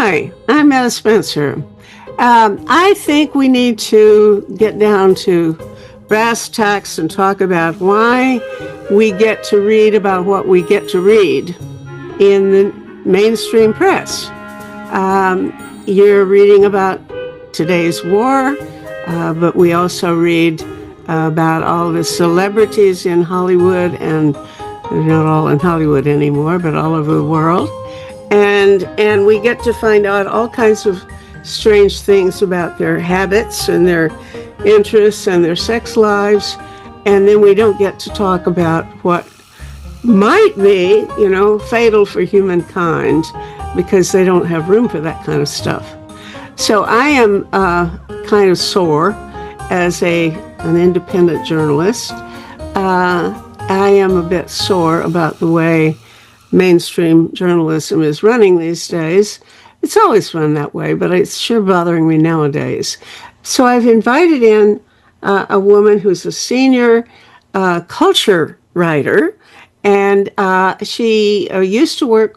Hi, I'm Meta Spencer. I think we need to get down to brass tacks and talk about why we get to read about what we get to read in the mainstream press. You're reading about today's war, but we also read about all the celebrities in Hollywood, and they're not all in Hollywood anymore, but all over the world. And we get to find out all kinds of strange things about their habits and their interests and their sex lives. And then we don't get to talk about what might be, fatal for humankind, because they don't have room for that kind of stuff. So I am kind of sore as an independent journalist. I am a bit sore about the way mainstream journalism is running these days. It's always run that way, but it's sure bothering me nowadays. So I've invited in a woman who's a senior culture writer, and she used to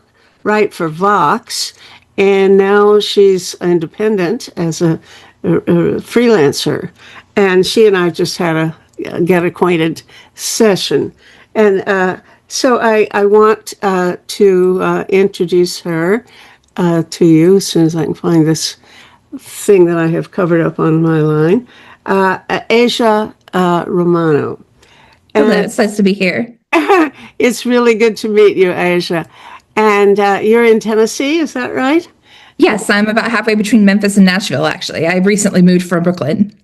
write for Vox, and now she's independent as a freelancer. And she and I just had a get acquainted session. And so I want to introduce her to you as soon as I can find this thing that I have covered up on my line. Asia Romano. Hello, it's nice to be here. It's really good to meet you, Asia. And you're in Tennessee, is that right? Yes, I'm about halfway between Memphis and Nashville, actually. I recently moved from Brooklyn.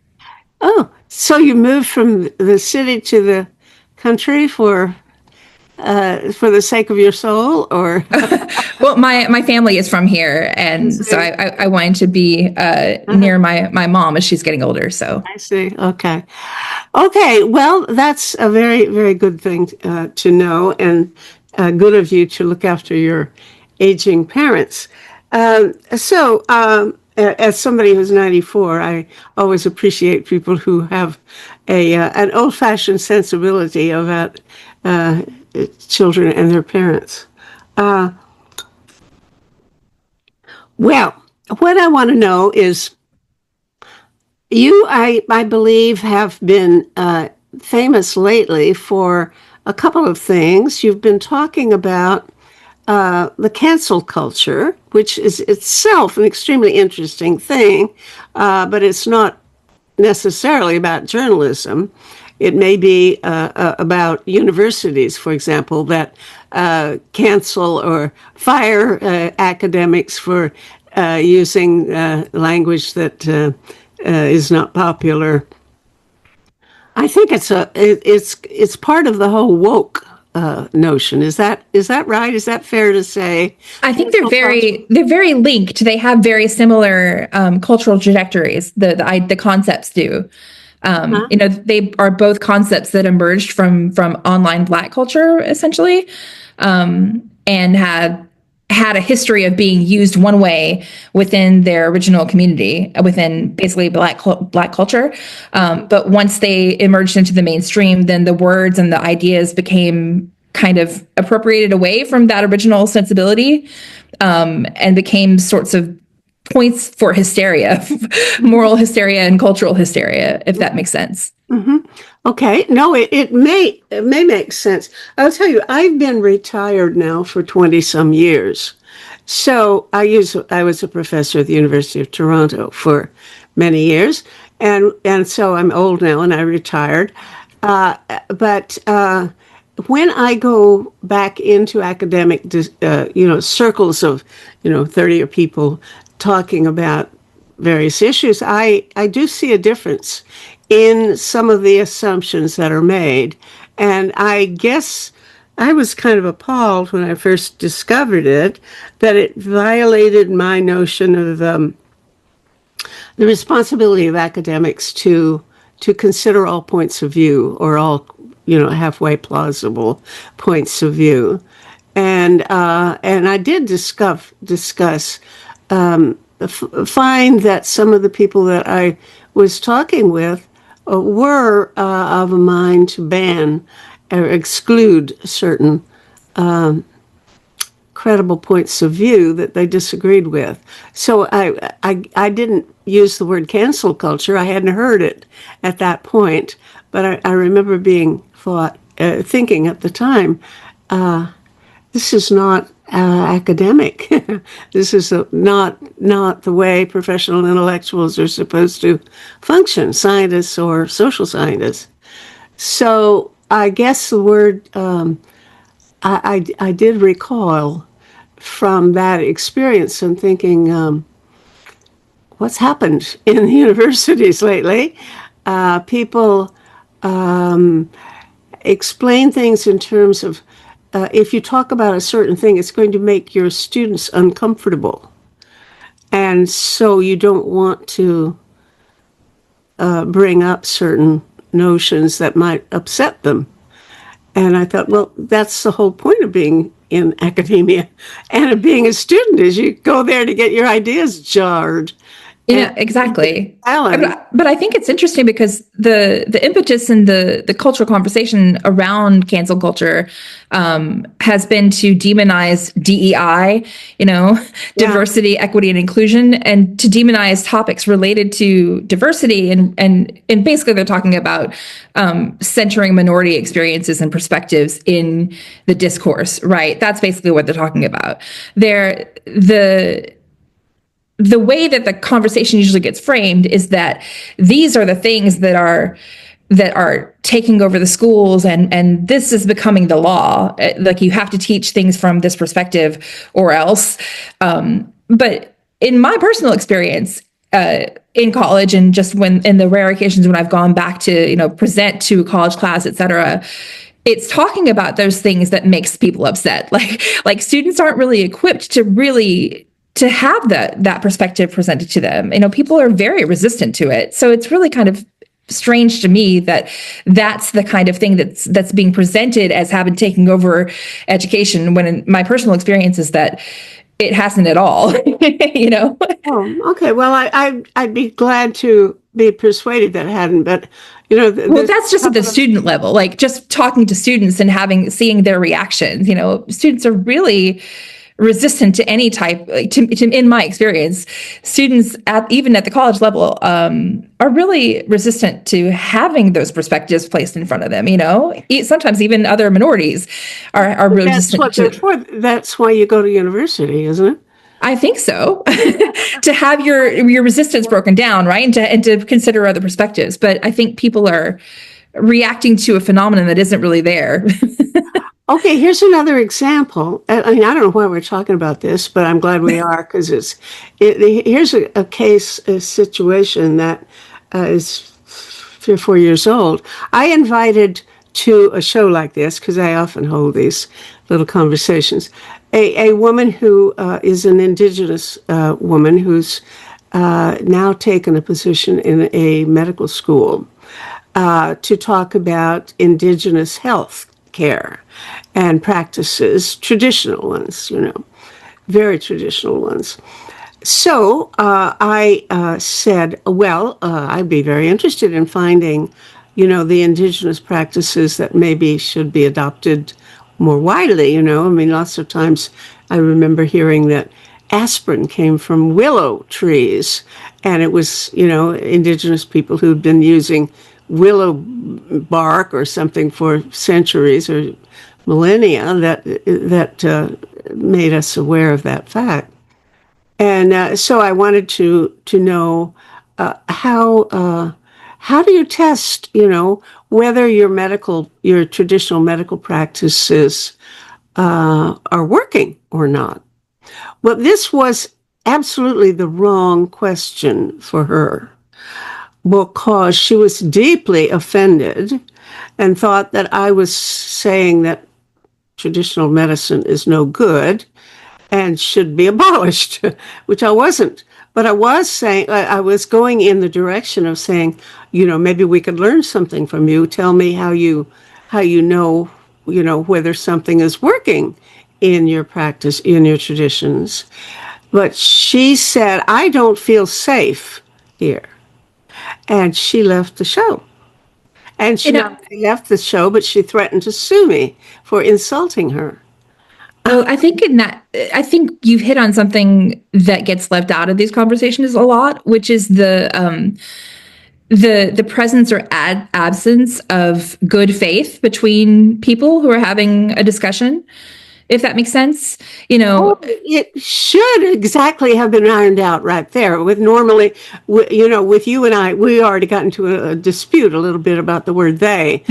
Oh, so you moved from the city to the country for the sake of your soul, or? Well, my family is from here, and so I wanted to be near my mom as she's getting older. So I see. Okay. Well, that's a very, very good thing to know, and good of you to look after your aging parents. As somebody who's 94, I always appreciate people who have an old-fashioned sensibility about children and their parents. Well, what I want to know is, you, I believe, have been famous lately for a couple of things. You've been talking about the cancel culture, which is itself an extremely interesting thing, but it's not necessarily about journalism. It may be about universities, for example, that cancel or fire academics for using language that is not popular. I think it's part of the whole woke notion. Is that right? Is that fair to say? I think they're very linked. They have very similar cultural trajectories. The concepts do. They are both concepts that emerged from online Black culture, essentially, and had a history of being used one way within their original community, within basically Black culture. But once they emerged into the mainstream, then the words and the ideas became kind of appropriated away from that original sensibility, and became sorts of points for hysteria, moral hysteria and cultural hysteria, if that makes sense. Mm-hmm. Okay. No, it may make sense. I'll tell you, I've been retired now for 20 some years. So I was a professor at the University of Toronto for many years. And so I'm old now and I retired. But when I go back into academic, circles of, 30 people talking about various issues, I do see a difference in some of the assumptions that are made. And I guess I was kind of appalled when I first discovered it, that it violated my notion of the responsibility of academics to consider all points of view, or all, halfway plausible points of view. And I did discuss find that some of the people that I was talking with were of a mind to ban or exclude certain credible points of view that they disagreed with. So I didn't use the word cancel culture. I hadn't heard it at that point, but I remember thinking at the time, this is not academic. This is not the way professional intellectuals are supposed to function, scientists or social scientists. So I guess the word I did recoil from that experience and thinking, what's happened in the universities lately? People explain things in terms of if you talk about a certain thing, it's going to make your students uncomfortable. And so you don't want to bring up certain notions that might upset them. And I thought, well, that's the whole point of being in academia and of being a student is you go there to get your ideas jarred. Yeah, exactly. Alan. But I think it's interesting because the impetus and the cultural conversation around cancel culture has been to demonize DEI, diversity, equity, and inclusion, and to demonize topics related to diversity. And basically they're talking about centering minority experiences and perspectives in the discourse, right? That's basically what they're talking about. The way that the conversation usually gets framed is that these are the things that are taking over the schools and this is becoming the law. Like you have to teach things from this perspective or else. But in my personal experience, in college and just in the rare occasions when I've gone back to, present to a college class, et cetera, it's talking about those things that makes people upset. Like students aren't really equipped to have that perspective presented to them. People are very resistant to it. So it's really kind of strange to me that that's the kind of thing that's being presented as having taken over education, when in my personal experience is that it hasn't at all. Oh, okay. Well, I'd be glad to be persuaded that it hadn't, but well, that's just at the student level, like just talking to students and seeing their reactions. Students are really resistant to any type, in my experience, students even at the college level are really resistant to having those perspectives placed in front of them. Sometimes even other minorities are really resistant to it. That's why you go to university, isn't it? I think so. To have your resistance broken down, right, and to consider other perspectives. But I think people are reacting to a phenomenon that isn't really there. Okay, here's another example. I don't know why we're talking about this, but I'm glad we are because here's a situation that is 3 or 4 years old. I invited to a show like this because I often hold these little conversations. A woman who is an indigenous woman who's now taken a position in a medical school to talk about indigenous health care and practices, traditional ones, very traditional ones. So I said, well, I'd be very interested in finding, the indigenous practices that maybe should be adopted more widely, lots of times I remember hearing that aspirin came from willow trees, and it was, indigenous people who'd been using willow bark or something for centuries or millennia that made us aware of that fact. And so I wanted to know how do you test, whether your traditional medical practices are working or not. Well, this was absolutely the wrong question for her, because she was deeply offended and thought that I was saying that traditional medicine is no good and should be abolished, which I wasn't. But I was saying, I was going in the direction of saying, maybe we could learn something from you. Tell me how you know, whether something is working in your practice, in your traditions. But she said, I don't feel safe here. And she left the show. And she not only left the show, but she threatened to sue me for insulting her. Well, I think you've hit on something that gets left out of these conversations a lot, which is the presence or absence of good faith between people who are having a discussion, if that makes sense. You Oh, know, it should exactly have been ironed out right there. With normally, with you and I, we already got into a dispute a little bit about the word "they,"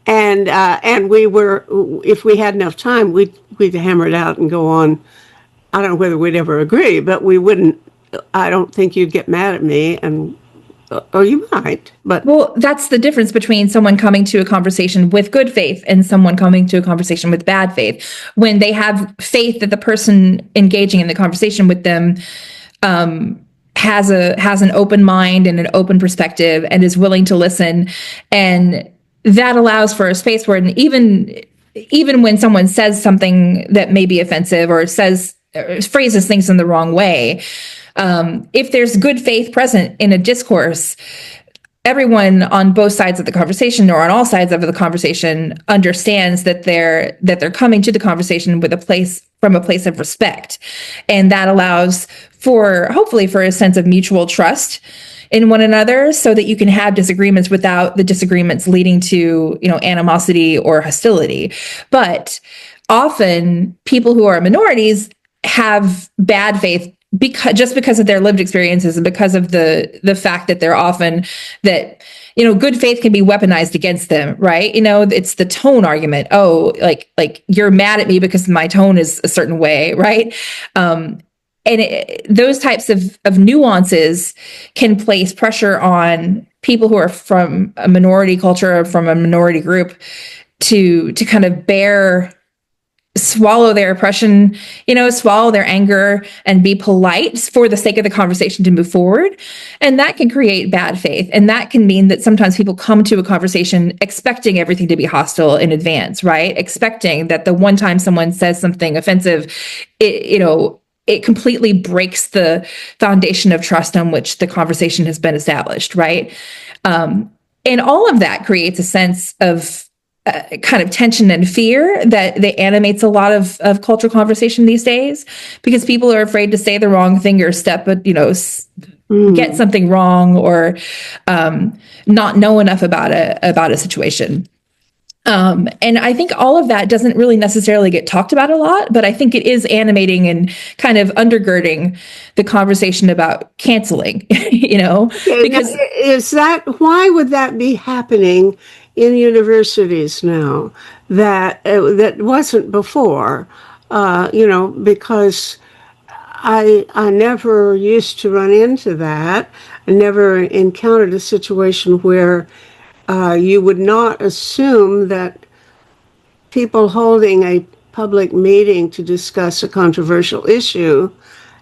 and we were, if we had enough time, we'd hammer it out and go on. I don't know whether we'd ever agree, but we wouldn't. I don't think you'd get mad at me, and or you might, but well, that's the difference between someone coming to a conversation with good faith and someone coming to a conversation with bad faith. When they have faith that the person engaging in the conversation with them has an open mind and an open perspective and is willing to listen, and that allows for a space where even when someone says something that may be offensive or says or phrases things in the wrong way, if there's good faith present in a discourse, everyone on both sides of the conversation or on all sides of the conversation understands that they're coming to the conversation with a place of respect, and that allows for hopefully for a sense of mutual trust in one another, so that you can have disagreements without the disagreements leading to animosity or hostility. But often people who are minorities have bad faith because of their lived experiences and because of the fact that they're often that good faith can be weaponized against them, right? It's the tone argument. Oh, like you're mad at me because my tone is a certain way, right? Those types of nuances can place pressure on people who are from a minority culture or from a minority group to kind of swallow their oppression, swallow their anger and be polite for the sake of the conversation to move forward. And that can create bad faith. And that can mean that sometimes people come to a conversation expecting everything to be hostile in advance, right? Expecting that the one time someone says something offensive, it completely breaks the foundation of trust on which the conversation has been established, right? And all of that creates a sense of kind of tension and fear that animates a lot of cultural conversation these days, because people are afraid to say the wrong thing or get something wrong or not know enough about a situation. And I think all of that doesn't really necessarily get talked about a lot, but I think it is animating and kind of undergirding the conversation about canceling, because why would that be happening in universities now that wasn't before? Because I never used to run into that. I never encountered a situation where you would not assume that people holding a public meeting to discuss a controversial issue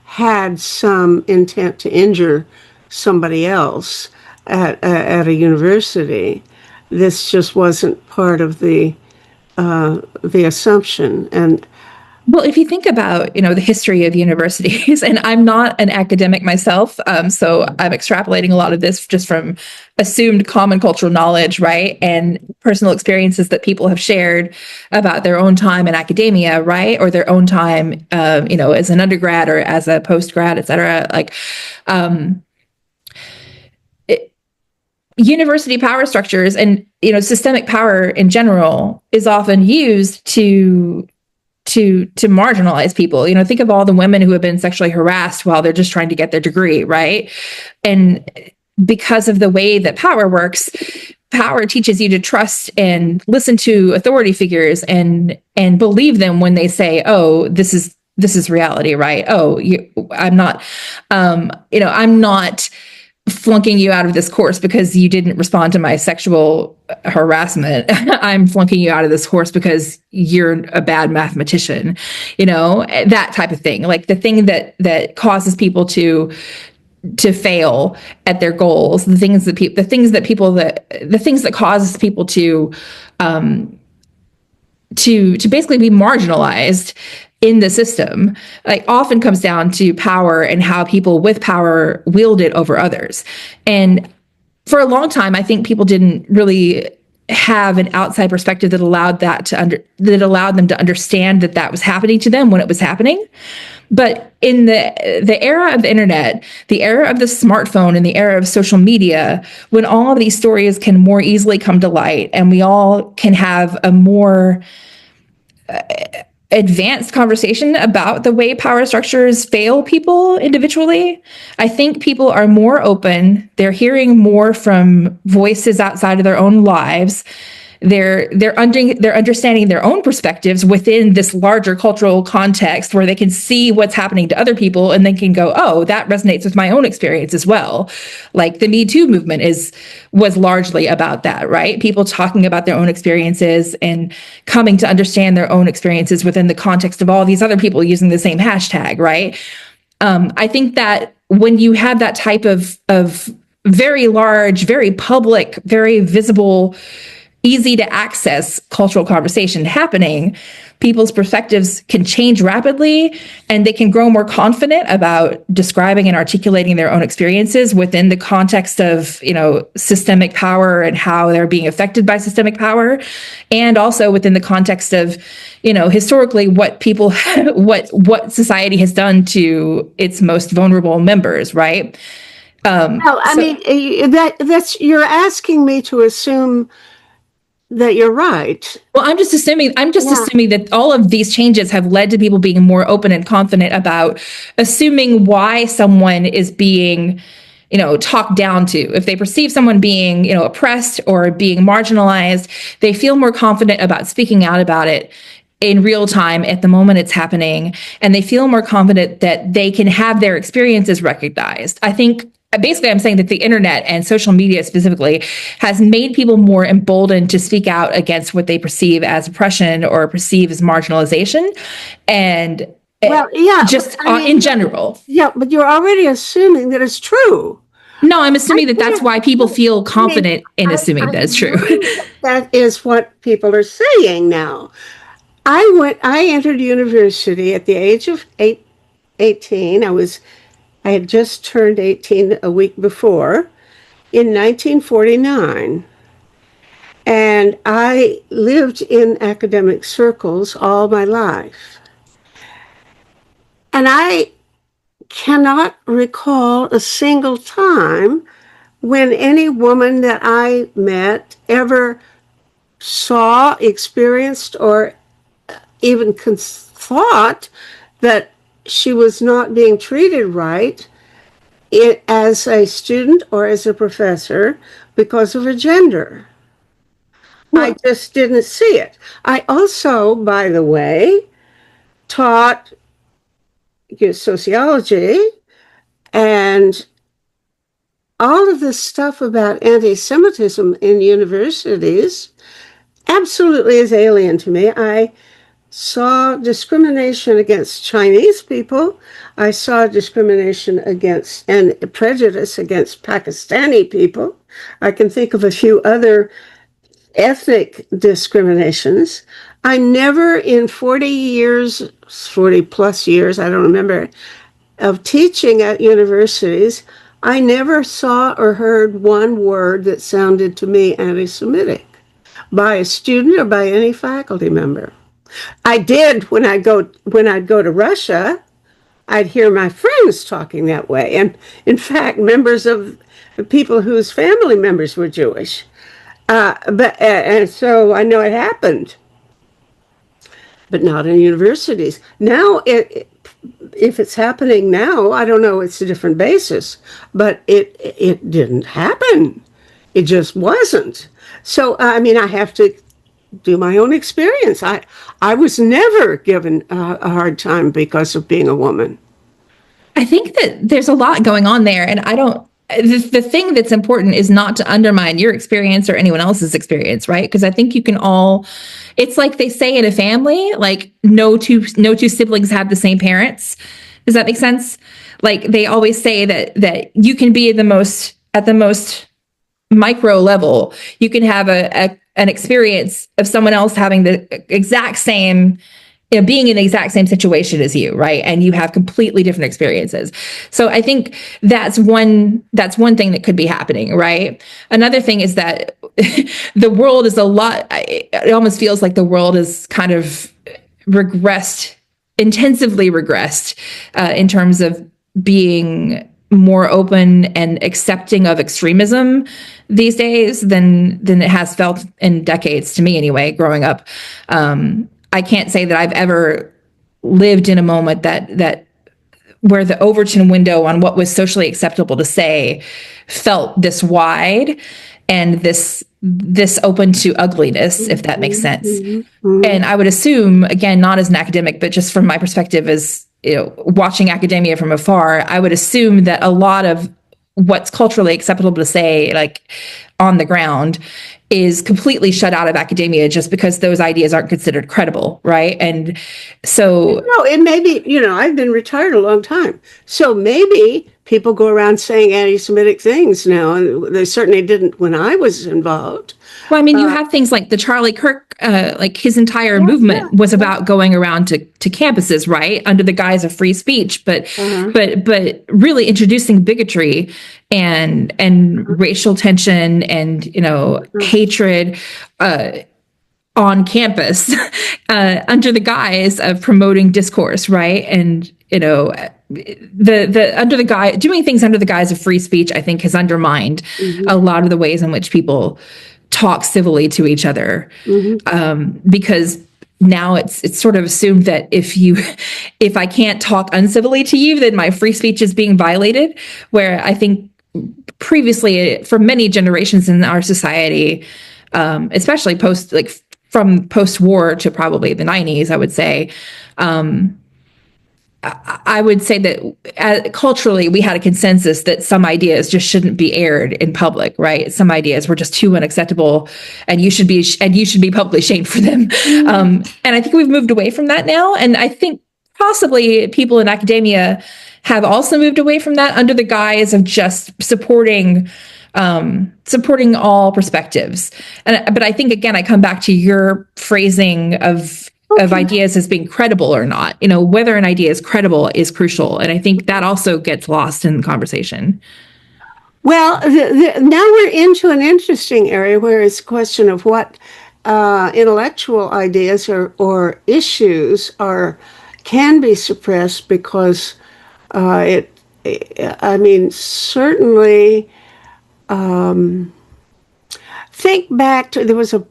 had some intent to injure somebody else at a university. This just wasn't part of the assumption. And well, if you think about, the history of universities, and I'm not an academic myself, so I'm extrapolating a lot of this just from assumed common cultural knowledge, right? And personal experiences that people have shared about their own time in academia, right? Or their own time, as an undergrad or as a postgrad, et cetera. University power structures and, systemic power in general is often used to marginalize people. Think of all the women who have been sexually harassed while they're just trying to get their degree, right? And because of the way that power works, power teaches you to trust and listen to authority figures and believe them when they say, "Oh, this is reality," right? "Oh, I'm not flunking you out of this course because you didn't respond to my sexual harassment. I'm flunking you out of this course because you're a bad mathematician," that type of thing. Like the thing that causes people to fail at their goals, the things that causes people to basically be marginalized in the system, often comes down to power and how people with power wield it over others. And for a long time, I think people didn't really have an outside perspective that allowed that allowed them to understand that that was happening to them when it was happening. But in the era of the internet, the era of the smartphone, and the era of social media, when all of these stories can more easily come to light, and we all can have a more advanced conversation about the way power structures fail people individually, I think people are more open. They're hearing more from voices outside of their own lives. They're understanding their own perspectives within this larger cultural context where they can see what's happening to other people, and they can go, oh, that resonates with my own experience as well. Like the Me Too movement was largely about that, right? People talking about their own experiences and coming to understand their own experiences within the context of all these other people using the same hashtag, right? I think that when you have that type of very large, very public, very visible, easy to access cultural conversation happening, people's perspectives can change rapidly, and they can grow more confident about describing and articulating their own experiences within the context of, systemic power and how they're being affected by systemic power, and also within the context of, historically what people, what society has done to its most vulnerable members, right? That's you're asking me to assume that you're right. Well, I'm just assuming that all of these changes have led to people being more open and confident about assuming why someone is being, talked down to. If they perceive someone being, oppressed or being marginalized, they feel more confident about speaking out about it in real time at the moment it's happening. And they feel more confident that they can have their experiences recognized. I think basically I'm saying that the internet and social media specifically has made people more emboldened to speak out against what they perceive as oppression or perceive as marginalization. And in general. Yeah, but you're already assuming that it's true. No, I'm assuming that's why people feel confident in assuming that it's true. That is what people are saying now. I entered university at the age of 18. I had just turned 18 a week before, in 1949. And I lived in academic circles all my life. And I cannot recall a single time when any woman that I met ever saw, experienced, or even thought that she was not being treated right as a student or as a professor because of her gender. I just didn't see it. I also, by the way, taught sociology, and all of this stuff about anti-Semitism in universities absolutely is alien to me. I saw discrimination against Chinese people. I saw discrimination against and prejudice against Pakistani people. I can think of a few other ethnic discriminations. I never, in 40 plus years, I don't remember, of teaching at universities, I never saw or heard one word that sounded to me anti-Semitic by a student or by any faculty member. I did when I'd go to Russia. I'd hear my friends talking that way, and in fact, members of people whose family members were Jewish. And so I know it happened, but not in universities. Now, if it's happening now, I don't know. It's a different basis, but it didn't happen. It just wasn't. So I have to do my own experience. I was never given a hard time because of being a woman. I think that there's a lot going on there, and the thing that's important is not to undermine your experience or anyone else's experience, right? Because I think you can all, it's like they say in a family, like no two siblings have the same parents. Does that make sense? Like they always say that you can be at the most micro level, you can have an experience of someone else having the exact same, being in the exact same situation as you, right? And you have completely different experiences. So I think that's one thing that could be happening, right? Another thing is that the world is a lot, it almost feels like the world is kind of regressed, intensively regressed, in terms of being more open and accepting of extremism these days than it has felt in decades, to me anyway, growing up. I can't say that I've ever lived in a moment that where the Overton window on what was socially acceptable to say felt this wide and this open to ugliness, if that makes sense. And I would assume, again, not as an academic, but just from my perspective as, watching academia from afar, I would assume that a lot of what's culturally acceptable to say, like on the ground, is completely shut out of academia just because those ideas aren't considered credible, right? And so, it may be, I've been retired a long time, so maybe people go around saying anti-Semitic things now, and they certainly didn't when I was involved. well, I mean, you have things like the Charlie Kirk, like his entire movement was about going around to campuses, right, under the guise of free speech, but really introducing bigotry and racial tension and hatred on campus under the guise of promoting discourse, right? And the under the guise, doing things under the guise of free speech, I think has undermined a lot of the ways in which people talk civilly to each other, because now it's sort of assumed that if I can't talk uncivilly to you, then my free speech is being violated. Where I think previously, for many generations in our society, especially from post-war to probably the 90s, I would say. I would say that culturally, we had a consensus that some ideas just shouldn't be aired in public, right? Some ideas were just too unacceptable, and you should be publicly shamed for them. And I think we've moved away from that now. And I think possibly people in academia have also moved away from that under the guise of just supporting all perspectives. But I think, again, I come back to your phrasing of ideas as being credible or not. Whether an idea is credible is crucial. And I think that also gets lost in the conversation. Well, now we're into an interesting area where it's a question of what intellectual ideas or issues can be suppressed because certainly, think back to, there was a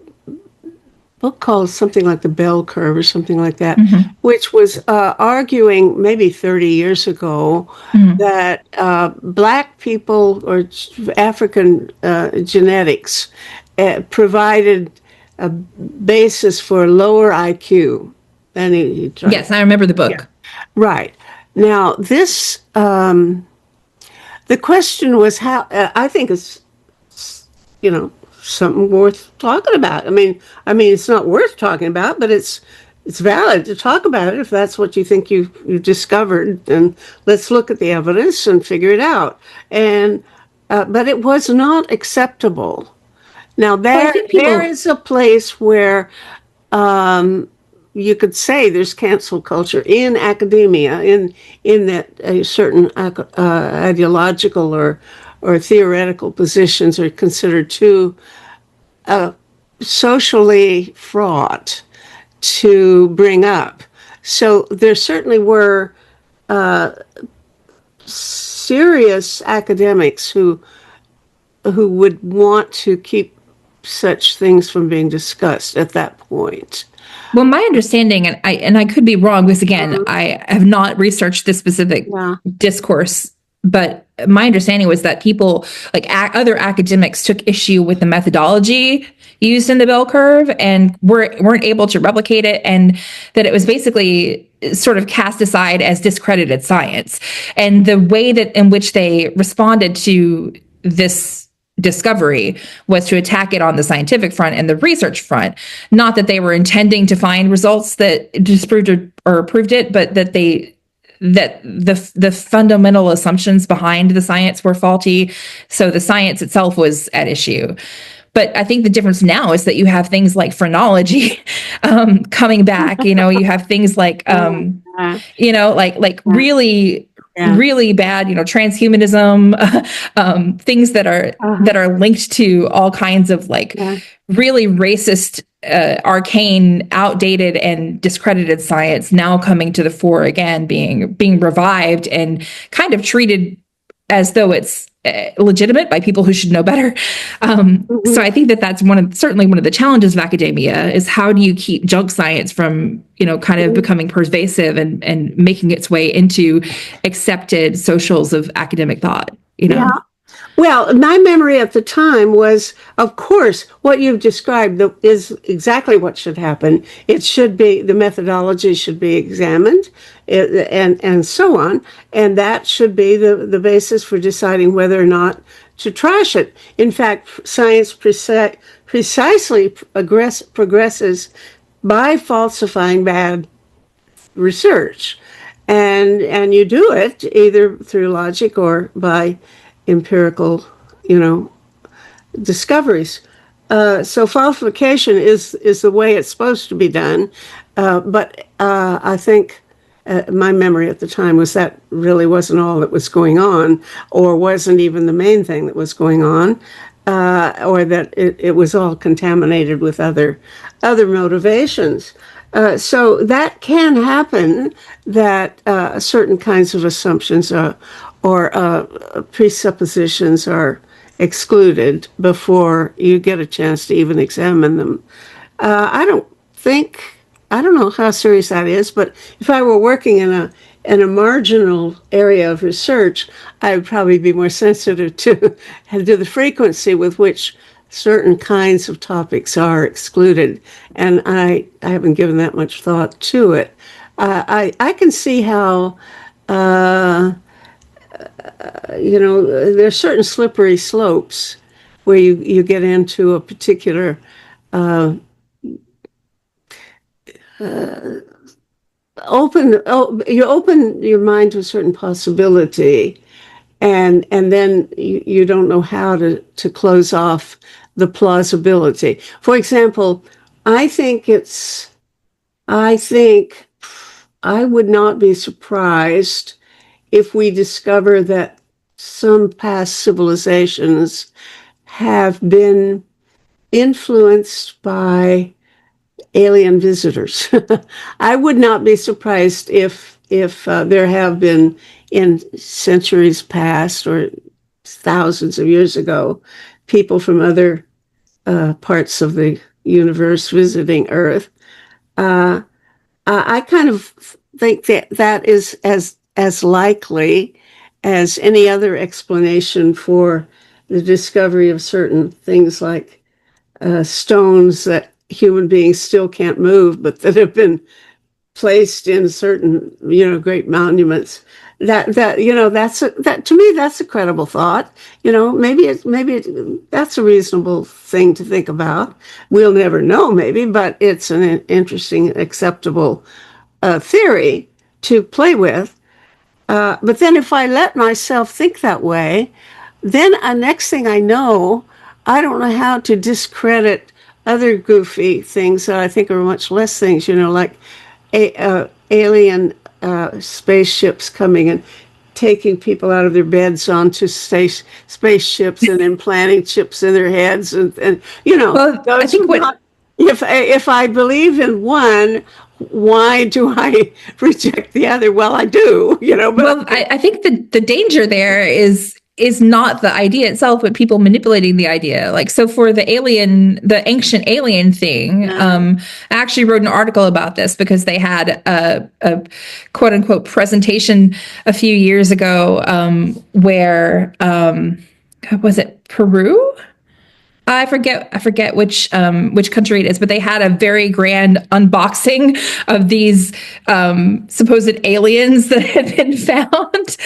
book called something like The Bell Curve or something like that, which was arguing maybe 30 years ago that Black people or African genetics provided a basis for lower IQ. Yes, I remember the book. Yeah. Right. Now, this, the question was how, I think it's, something worth talking about. I mean, it's not worth talking about, but it's valid to talk about it if that's what you think you discovered. And let's look at the evidence and figure it out. And but it was not acceptable. Now there is a place where you could say there's cancel culture in academia, in that a certain ideological or theoretical positions are considered too socially fraught to bring up. So there certainly were serious academics who would want to keep such things from being discussed at that point. Well, my understanding, and I could be wrong, because again, I have not researched this specific discourse, but my understanding was that people, like other academics, took issue with the methodology used in the bell curve and weren't able to replicate it, and that it was basically sort of cast aside as discredited science. And the way that in which they responded to this discovery was to attack it on the scientific front and the research front. Not that they were intending to find results that disproved or proved it, but that the fundamental assumptions behind the science were faulty. So the science itself was at issue. But I think the difference now is that you have things like phrenology coming back. You have things like like really Yeah. really bad, transhumanism, things that are linked to all kinds of like Yeah. really racist, arcane, outdated, and discredited science now coming to the fore again, being revived and kind of treated as though it's legitimate by people who should know better. So I think that that's certainly one of the challenges of academia is how do you keep junk science from, kind of becoming pervasive and making its way into accepted socials of academic thought, Yeah. Well, my memory at the time was, of course, what you've described is exactly what should happen. It should be, the methodology should be examined, and so on, and that should be the basis for deciding whether or not to trash it. In fact, science precisely progresses by falsifying bad research, and you do it either through logic or by empirical, discoveries. So falsification is the way it's supposed to be done, but I think my memory at the time was that really wasn't all that was going on, or wasn't even the main thing that was going on, or that it was all contaminated with other motivations. So that can happen, that certain kinds of assumptions or presuppositions are excluded before you get a chance to even examine them. I don't know how serious that is, but if I were working in a marginal area of research, I would probably be more sensitive to the frequency with which certain kinds of topics are excluded, and I haven't given that much thought to it. I can see how there's certain slippery slopes where you get into a particular you open your mind to a certain possibility, and then you don't know how to close off the plausibility. For example, I think I would not be surprised if we discover that some past civilizations have been influenced by alien visitors. I would not be surprised if there have been, in centuries past or thousands of years ago, people from other parts of the universe visiting Earth. I kind of think that is as likely as any other explanation for the discovery of certain things like stones that human beings still can't move, but that have been placed in certain, great monuments. That to me, that's a credible thought. That's a reasonable thing to think about. We'll never know, maybe, but it's an interesting, acceptable theory to play with. But then if I let myself think that way, then next thing I know, I don't know how to discredit other goofy things that I think are much less things, like alien spaceships coming and taking people out of their beds onto spaceships and implanting chips in their heads, and Well, I think if I believe in one, why do I reject the other? Well, I do, but well, I think the danger there is not the idea itself, but people manipulating the idea. Like, so for the ancient alien thing, I actually wrote an article about this because they had a quote unquote presentation a few years ago, where, was it Peru? I forget which country it is, but they had a very grand unboxing of these supposed aliens that had been found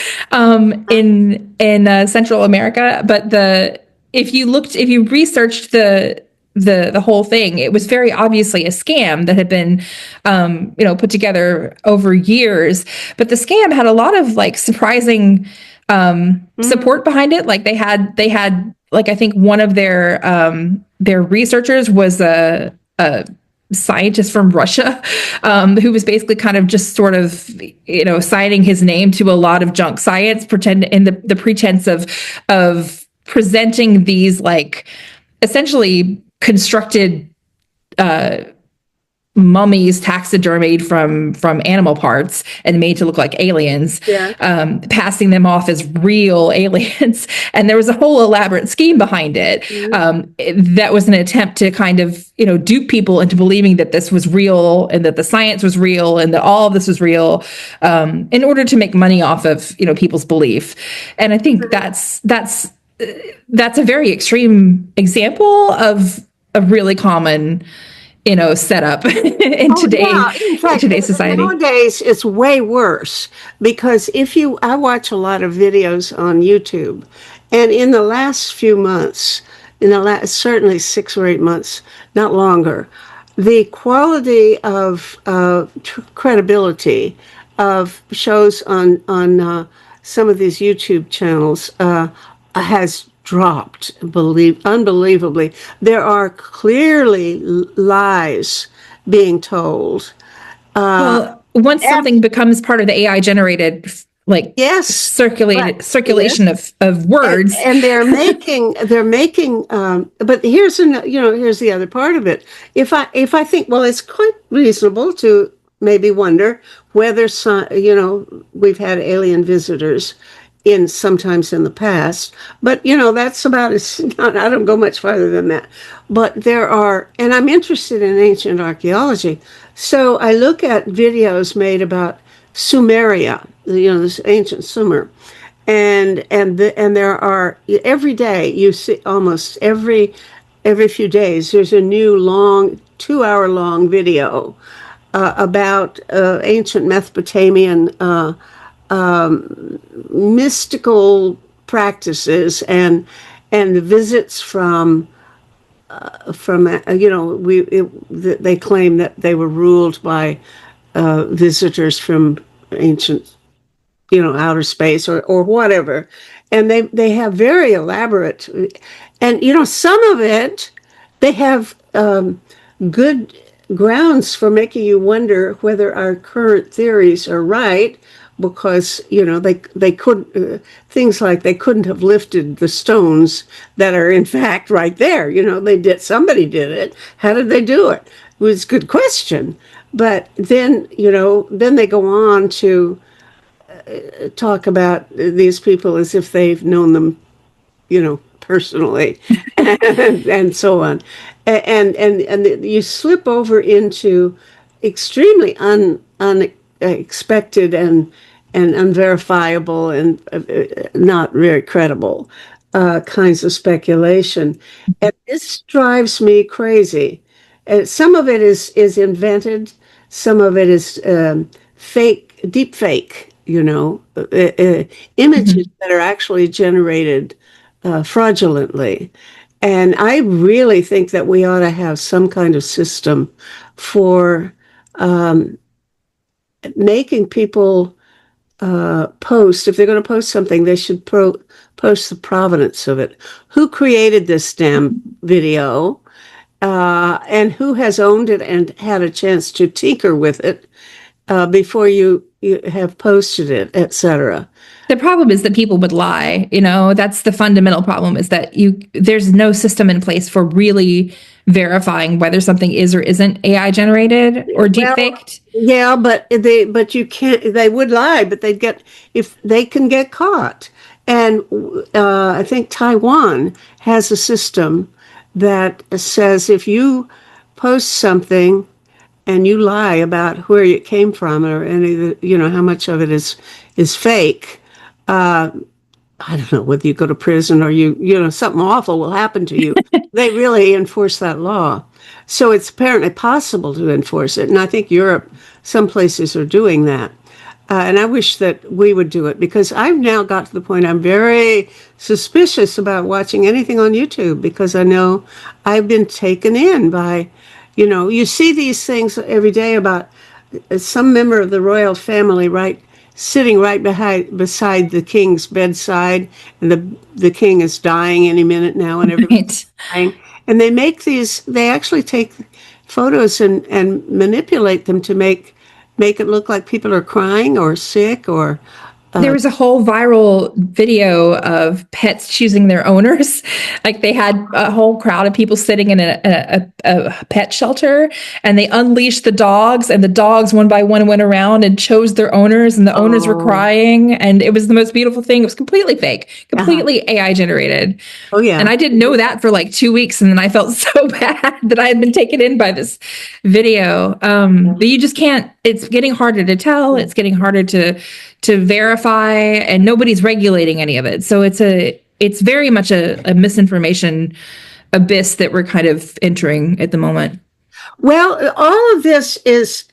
in Central America. But if you researched the whole thing, it was very obviously a scam that had been put together over years. But the scam had a lot of like surprising support behind it. Like they had like, I think one of their researchers was a scientist from Russia, who was basically kind of just sort of, signing his name to a lot of junk science, pretend in the pretense of presenting these like essentially constructed mummies taxidermied from animal parts and made to look like aliens, Yeah. passing them off as real aliens. And there was a whole elaborate scheme behind it. That was an attempt to kind of, dupe people into believing that this was real and that the science was real and that all of this was real, in order to make money off of, people's belief. And I think that's a very extreme example of a really common setup in today's society. Nowadays, it's way worse because I watch a lot of videos on YouTube, and in the last few months, certainly 6 or 8 months, not longer, the quality of credibility of shows on some of these YouTube channels has dropped unbelievably. There are clearly lies being told. Well, once something becomes part of the AI generated, like, yes, circulation yes. of words, and they're making but here's the other part of it. If I think, well, it's quite reasonable to maybe wonder whether we've had alien visitors sometimes in the past, but that's about as, I don't go much farther than that. But and I'm interested in ancient archaeology, so I look at videos made about Sumeria, this ancient Sumer, and there are, every day you see, almost every few days, there's a new long 2-hour long video about ancient Mesopotamian mystical practices and visits from they claim that they were ruled by visitors from ancient outer space or whatever, and they have very elaborate, and some of it they have good grounds for making you wonder whether our current theories are right, because they couldn't, things like they couldn't have lifted the stones that are in fact right there. Somebody did it. How did they do it? It was a good question. But then they go on to talk about these people as if they've known them personally, and so on, and you slip over into extremely unexpected and unverifiable and not very credible kinds of speculation, and this drives me crazy. Some of it is invented, some of it is fake, deep fake. Images that are actually generated fraudulently. And I really think that we ought to have some kind of system for making people post. If they're going to post something, they should post the provenance of it. Who created this damn video, and who has owned it and had a chance to tinker with it before you have posted it, etc. The problem is that people would lie. That's the fundamental problem, is that there's no system in place for really verifying whether something is or isn't AI generated or deep faked. Yeah, but you can't. They would lie, but if they can get caught. And I think Taiwan has a system that says if you post something and you lie about where it came from or any of the, how much of it is fake, I don't know whether you go to prison or something awful will happen to you. They really enforce that law. So it's apparently possible to enforce it. And I think Europe, some places are doing that. And I wish that we would do it, because I've now got to the point I'm very suspicious about watching anything on YouTube, because I know I've been taken in by, you see these things every day about some member of the royal family sitting right beside the king's bedside, and the king is dying any minute now, and everybody's dying. And they actually take photos and manipulate them to make it look like people are crying or sick or There was a whole viral video of pets choosing their owners. Like they had a whole crowd of people sitting in a pet shelter, and they unleashed the dogs, and the dogs one by one went around and chose their owners, and the owners were crying, and it was the most beautiful thing. It was completely fake, completely AI generated. Oh yeah. And I didn't know that for like 2 weeks, and then I felt so bad that I had been taken in by this video. But you just can't. It's getting harder to tell. It's getting harder to verify, and nobody's regulating any of it. So it's very much a misinformation abyss that we're kind of entering at the moment. Well, all of this is,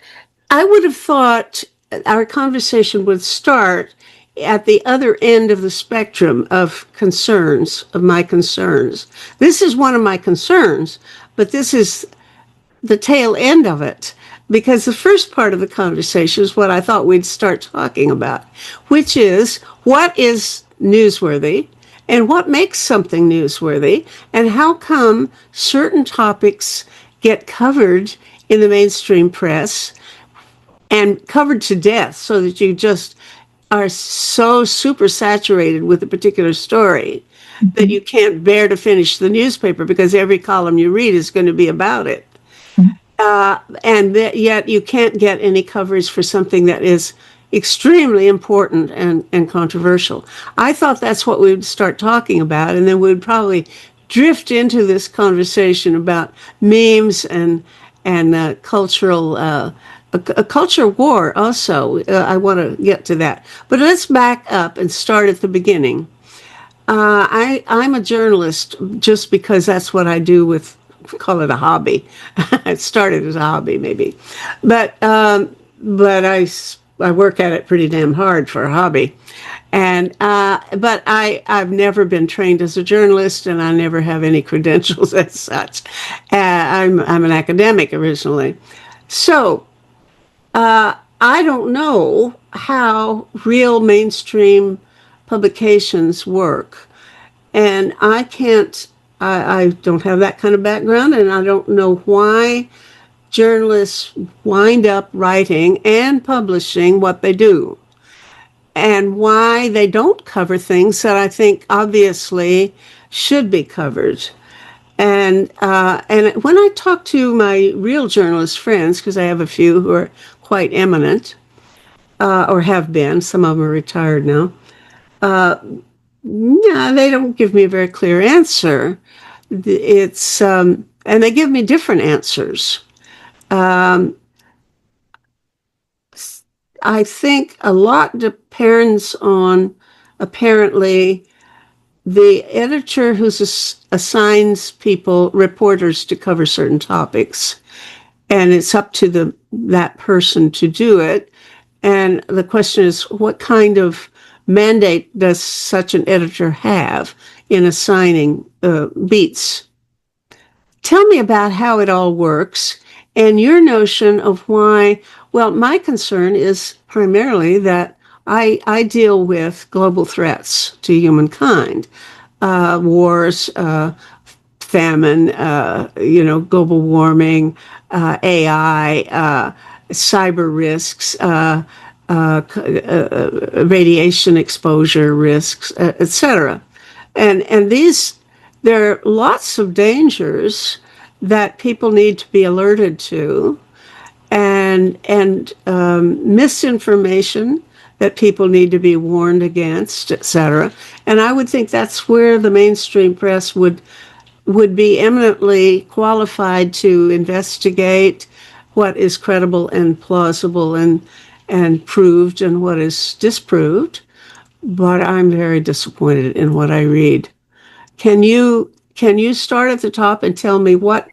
I would have thought our conversation would start at the other end of the spectrum of concerns, of my concerns. This is one of my concerns, but this is the tail end of it. Because the first part of the conversation is what I thought we'd start talking about, which is what is newsworthy and what makes something newsworthy, and how come certain topics get covered in the mainstream press and covered to death so that you just are so super saturated with a particular story that you can't bear to finish the newspaper because every column you read is going to be about it. Yet you can't get any coverage for something that is extremely important and controversial. I thought that's what we would start talking about, and then we would probably drift into this conversation about memes and cultural a culture war also. I want to get to that. But let's back up and start at the beginning. I'm a journalist just because that's what I do with, call it a hobby. It started as a hobby, maybe, but I work at it pretty damn hard for a hobby, and but I've never been trained as a journalist, and I never have any credentials as such. I'm an academic originally, so I don't know how real mainstream publications work, and I don't have that kind of background, and I don't know why journalists wind up writing and publishing what they do, and why they don't cover things that I think obviously should be covered. And when I talk to my real journalist friends, because I have a few who are quite eminent, or have been, some of them are retired now, yeah, they don't give me a very clear answer. It's and they give me different answers. Um, I think a lot depends on apparently the editor who assigns people reporters to cover certain topics, and it's up to that person to do it. And the question is, what kind of mandate does such an editor have in assigning beats? Tell me about how it all works and your notion of why. Well, my concern is primarily that I deal with global threats to humankind, wars, famine, global warming, AI, cyber risks, radiation exposure risks, etc. And these, there are lots of dangers that people need to be alerted to, and misinformation that people need to be warned against, etc. And I would think that's where the mainstream press would be eminently qualified to investigate what is credible and plausible and proved and what is disproved. But I'm very disappointed in what I read. Can you start at the top and tell me what,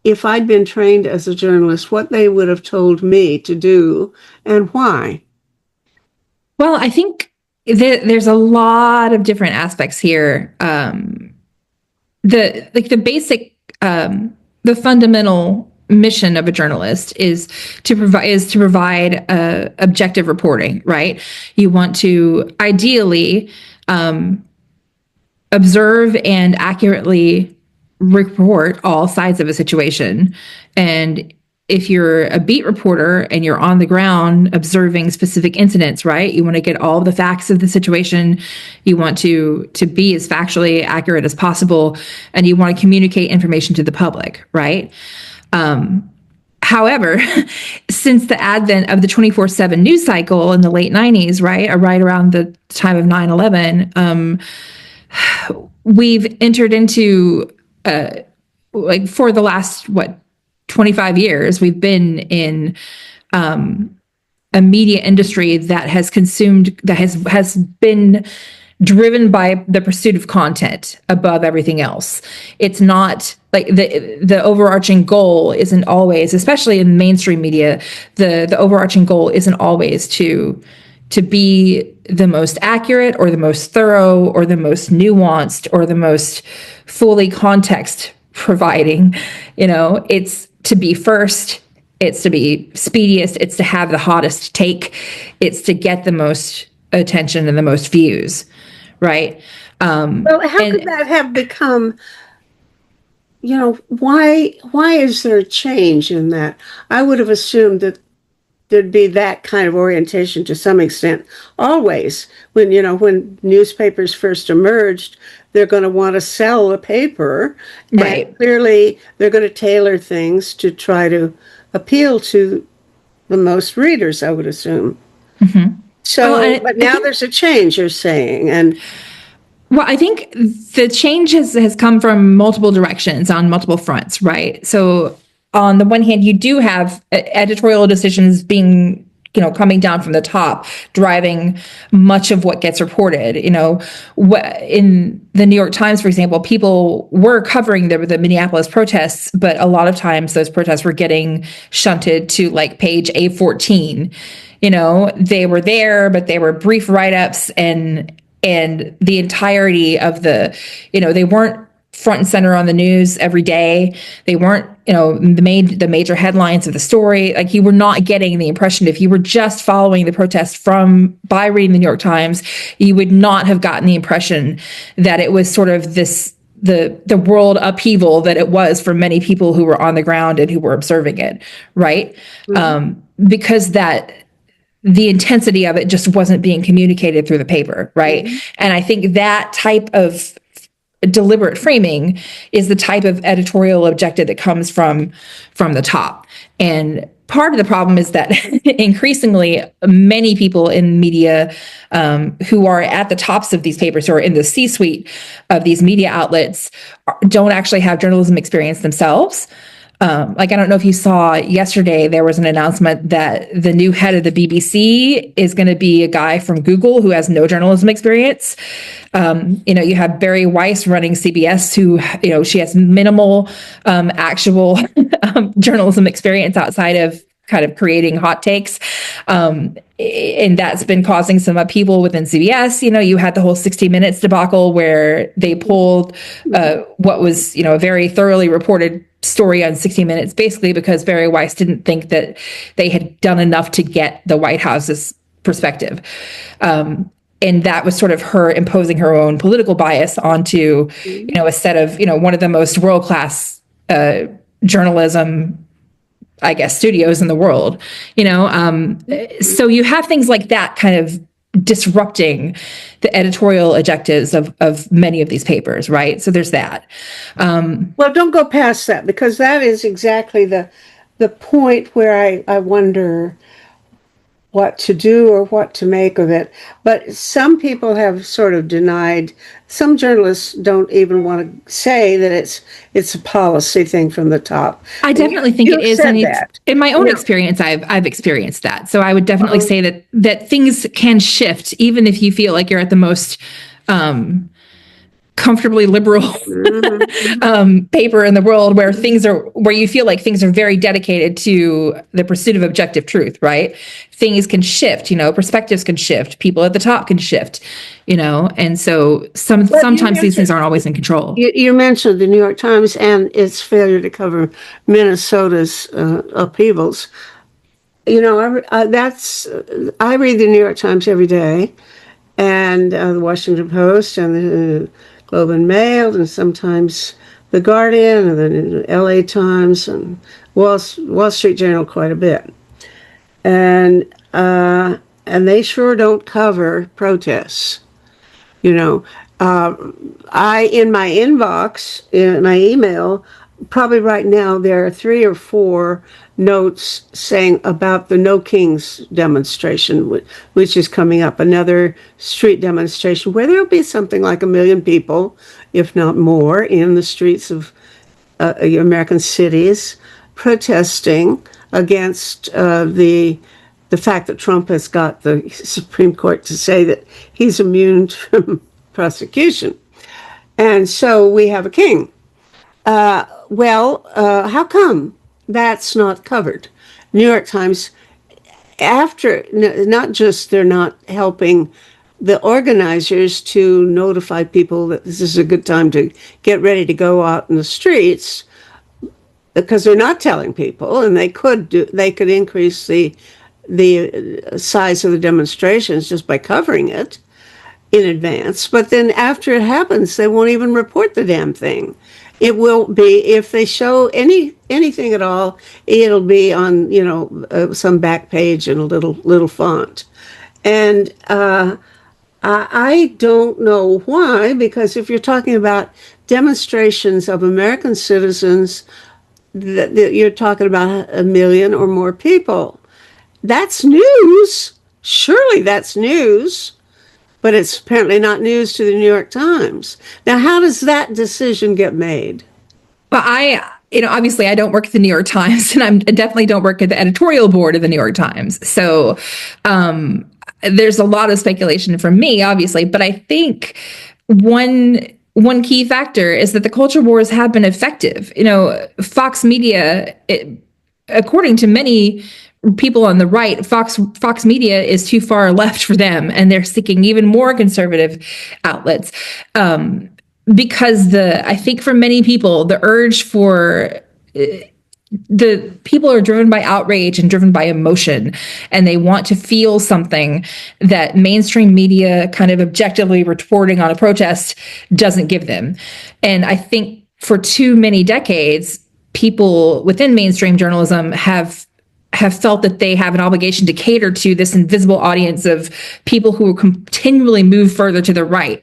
if I'd been trained as a journalist, what they would have told me to do and why? Well, I think there's a lot of different aspects here. The basic, the fundamental mission of a journalist is to provide objective reporting, right? You want to ideally observe and accurately report all sides of a situation. And if you're a beat reporter and you're on the ground observing specific incidents, right? You want to get all the facts of the situation. You want to be as factually accurate as possible, and you want to communicate information to the public, right? However, since the advent of the 24/7 news cycle in the late 90s, right around the time of 9/11, we've entered into like for the last 25 years, we've been in a media industry that has been driven by the pursuit of content above everything else. It's not like the overarching goal isn't always, especially in mainstream media, the overarching goal isn't always to be the most accurate or the most thorough or the most nuanced or the most fully context providing. It's to be first, it's to be speediest, it's to have the hottest take, it's to get the most attention and the most views, right? Well, how could that have become, why is there a change in that? I would have assumed that there'd be that kind of orientation to some extent always. When newspapers first emerged, they're going to want to sell a paper, right? And clearly they're going to tailor things to try to appeal to the most readers, I would assume. Mm-hmm. So, but now there's a change, you're saying, and well, I think the change has come from multiple directions on multiple fronts, right? So on the one hand, you do have editorial decisions being, coming down from the top, driving much of what gets reported. In the New York Times, for example, people were covering the Minneapolis protests, but a lot of times those protests were getting shunted to like page A14. They were there, but they were brief write-ups, and the entirety of they weren't front and center on the news every day. They weren't, the major headlines of the story. Like, you were not getting the impression, if you were just following the protest by reading the New York Times, you would not have gotten the impression that it was sort of the world upheaval that it was for many people who were on the ground and who were observing it, right? Mm-hmm. Because the intensity of it just wasn't being communicated through the paper, right? Mm-hmm. And I think that type of deliberate framing is the type of editorial objective that comes from the top. And part of the problem is that increasingly many people in media who are at the tops of these papers, who are in the C-suite of these media outlets, don't actually have journalism experience themselves. I don't know if you saw yesterday, there was an announcement that the new head of the BBC is going to be a guy from Google who has no journalism experience. You have Barry Weiss running CBS, who, she has minimal actual journalism experience outside of kind of creating hot takes. And that's been causing some upheaval within CBS. You had the whole 60 Minutes debacle where they pulled what was, a very thoroughly reported story on 60 Minutes, basically because Barry Weiss didn't think that they had done enough to get the White House's perspective. And that was sort of her imposing her own political bias onto, a set of, one of the most world-class journalism, I guess, studios in the world, so you have things like that kind of disrupting the editorial objectives of many of these papers, right? So there's that. Well, don't go past that, because that is exactly the point where I wonder what to do or what to make of it. But some people have sort of denied, some journalists don't even want to say that it's a policy thing from the top. I definitely think it is. And in my own experience, I've experienced that. So I would definitely say that things can shift, even if you feel like you're at the most comfortably liberal paper in the world, where you feel like things are very dedicated to the pursuit of objective truth, right? Things can shift, perspectives can shift, people at the top can shift, and so sometimes these things aren't always in control. You mentioned the New York Times and its failure to cover Minnesota's upheavals. I read the New York Times every day, and the Washington Post and the Globe and Mail, and sometimes the Guardian and the L.A. Times and Wall Street Journal quite a bit, and they sure don't cover protests. You know, I in my inbox, in my email, probably right now there are 3 or 4 notes saying about the No Kings demonstration, which is coming up, another street demonstration where there'll be something like 1 million people, if not more, in the streets of American cities protesting against the fact that Trump has got the Supreme Court to say that he's immune from prosecution. And so we have a king. How come that's not covered? New York Times, after, not just they're not helping the organizers to notify people that this is a good time to get ready to go out in the streets, because they're not telling people, and they could increase the size of the demonstrations just by covering it in advance. But then after it happens, they won't even report the damn thing. It will be, if they show anything at all, it'll be on some back page in a little font, and I don't know why, because if you're talking about demonstrations of American citizens, that you're talking about 1 million or more people. That's news. Surely that's news, but it's apparently not news to the New York Times. Now, how does that decision get made? Well, obviously I don't work at the New York Times, and I definitely don't work at the editorial board of the New York Times. So there's a lot of speculation from me, obviously, but I think one key factor is that the culture wars have been effective. Fox Media, according to many people on the right, Fox Media is too far left for them, and they're seeking even more conservative outlets. Because I think for many people, the urge for the people are driven by outrage and driven by emotion, and they want to feel something that mainstream media kind of objectively reporting on a protest doesn't give them. And I think for too many decades, people within mainstream journalism have felt that they have an obligation to cater to this invisible audience of people who will continually move further to the right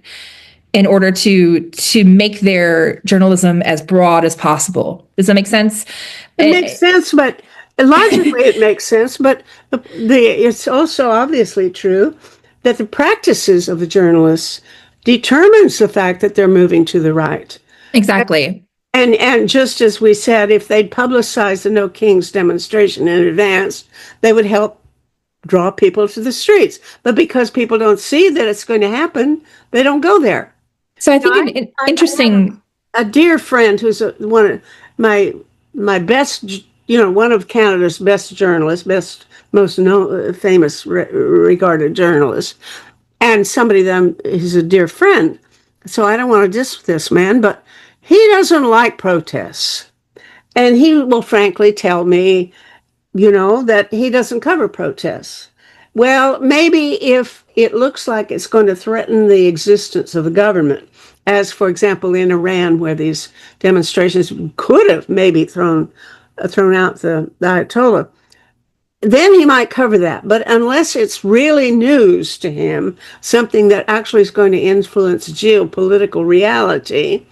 in order to make their journalism as broad as possible. Does that make sense? It makes sense, but logically it makes sense. But it's also obviously true that the practices of the journalists determines the fact that they're moving to the right. Exactly. And just as we said, if they'd publicize the No Kings demonstration in advance, they would help draw people to the streets. But because people don't see that it's going to happen, they don't go there. So I think interesting. A dear friend who's one of my best, one of Canada's best journalists, most famous, regarded journalists, and somebody that he's a dear friend. So I don't want to diss this man, but he doesn't like protests, and he will frankly tell me, that he doesn't cover protests. Well, maybe if it looks like it's going to threaten the existence of the government, as, for example, in Iran, where these demonstrations could have maybe thrown out the Ayatollah, then he might cover that. But unless it's really news to him, something that actually is going to influence geopolitical reality,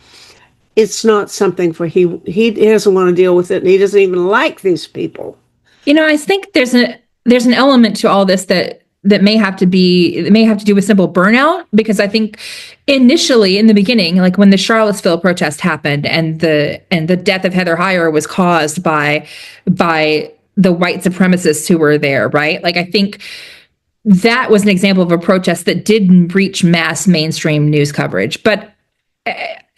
it's not something for he doesn't want to deal with it, and he doesn't even like these people. I think there's an element to all this that may have to do with simple burnout, because I think initially in the beginning, like when the Charlottesville protest happened and the death of Heather Heyer was caused by the white supremacists who were there, right? Like I think that was an example of a protest that didn't reach mass mainstream news coverage, but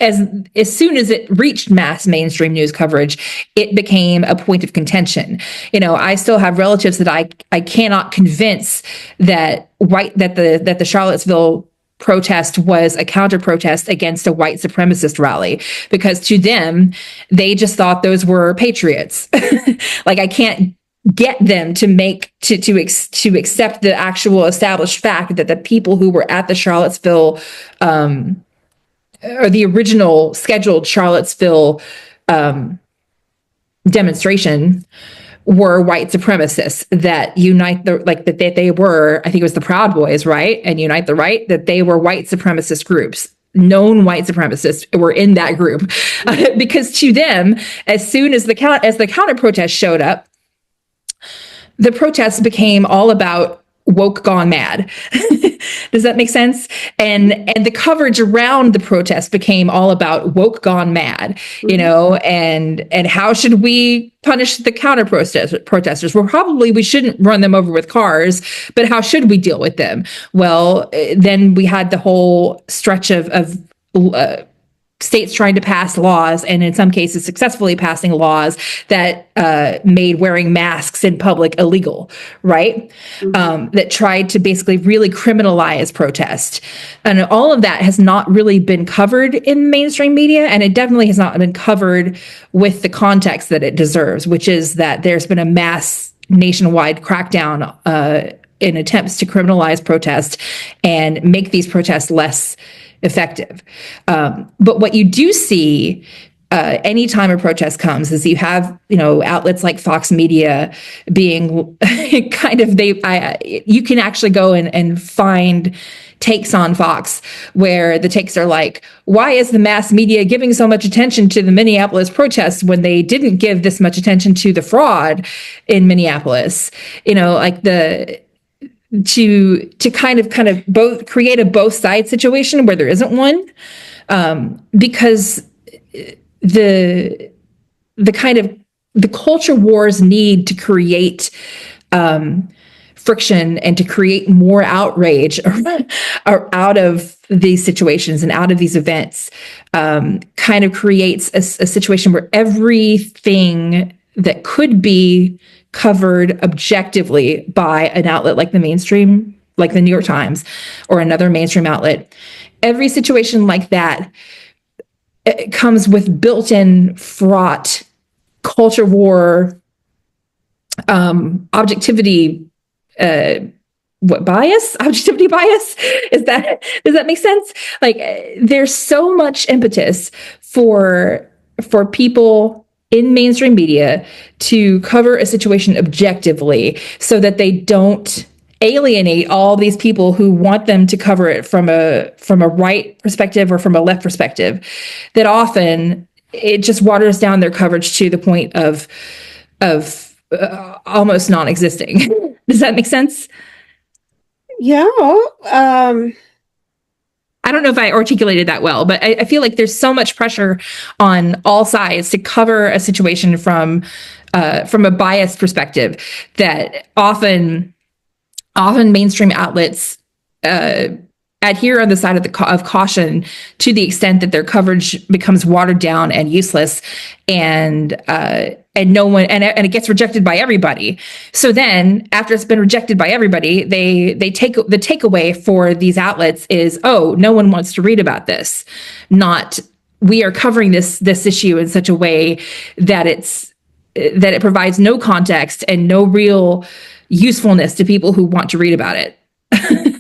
as soon as it reached mass mainstream news coverage, it became a point of contention. I still have relatives that I cannot convince that the Charlottesville protest was a counter protest against a white supremacist rally, because to them, they just thought those were patriots. Like I can't get them to accept the actual established fact that the people who were at the Charlottesville or the original scheduled Charlottesville demonstration were white supremacists that unite the that they were, I think it was the Proud Boys, right? And Unite the Right, that they were white supremacist groups. Known white supremacists were in that group because to them, as soon as the counter protest showed up, the protests became all about woke gone mad. Does that make sense? And the coverage around the protest became all about woke gone mad, and how should we punish the counter protesters? Well, probably we shouldn't run them over with cars, but how should we deal with them? Well, then we had the whole stretch of states trying to pass laws, and in some cases successfully passing laws that made wearing masks in public illegal, right? That tried to basically really criminalize protest. And all of that has not really been covered in mainstream media, and it definitely has not been covered with the context that it deserves, which is that there's been a mass nationwide crackdown in attempts to criminalize protest and make these protests less effective. But what you do see anytime a protest comes is you have, outlets like Fox Media being kind of, you can actually go and find takes on Fox where the takes are like, why is the mass media giving so much attention to the Minneapolis protests when they didn't give this much attention to the fraud in Minneapolis? To kind of both create a both sides situation where there isn't one, because the culture wars need to create friction and to create more outrage out of these situations and out of these events, kind of creates a situation where everything that could be covered objectively by an outlet like the mainstream, like the New York Times or another mainstream outlet, every situation like that, it comes with built-in fraught culture war, objectivity bias? Objectivity bias? Does that make sense? Like, there's so much impetus for people in mainstream media to cover a situation objectively so that they don't alienate all these people who want them to cover it from a right perspective or from a left perspective, that often it just waters down their coverage to the point of almost non-existing. Does that make sense? Yeah. I don't know if I articulated that well, but I feel like there's so much pressure on all sides to cover a situation from a biased perspective that often mainstream outlets adhere on the side of caution to the extent that their coverage becomes watered down and useless, and no one, and it gets rejected by everybody. So then, after it's been rejected by everybody, they take the takeaway for these outlets is, oh, no one wants to read about this. Not, we are covering this issue in such a way that it provides no context and no real usefulness to people who want to read about it.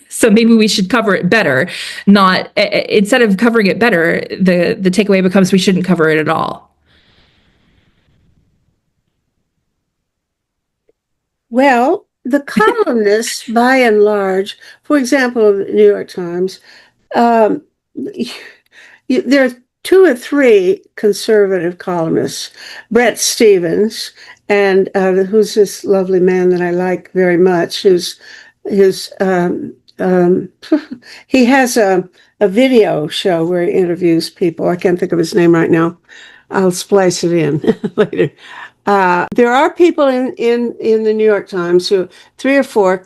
So maybe we should cover it better. Not, instead of covering it better, the takeaway becomes we shouldn't cover it at all. Well, the columnists, by and large, for example, the New York Times, there are two or three conservative columnists, Bret Stephens, and who's this lovely man that I like very much, who's he has a video show where he interviews people. I can't think of his name right now. I'll splice it in later. There are people in the New York Times who, three or four,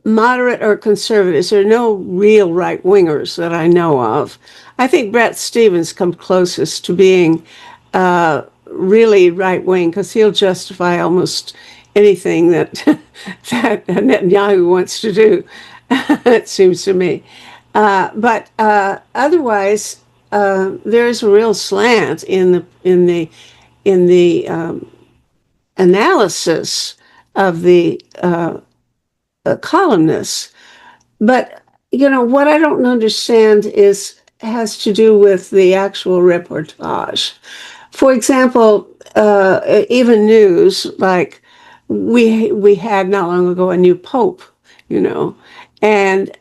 moderate or conservatives. There are no real right-wingers that I know of. I think Bret Stephens comes closest to being really right-wing because he'll justify almost anything that Netanyahu wants to do, it seems to me. But otherwise, there's a real slant in the analysis of the columnists. But what I don't understand is has to do with the actual reportage. For example, even news like we had not long ago a new pope, and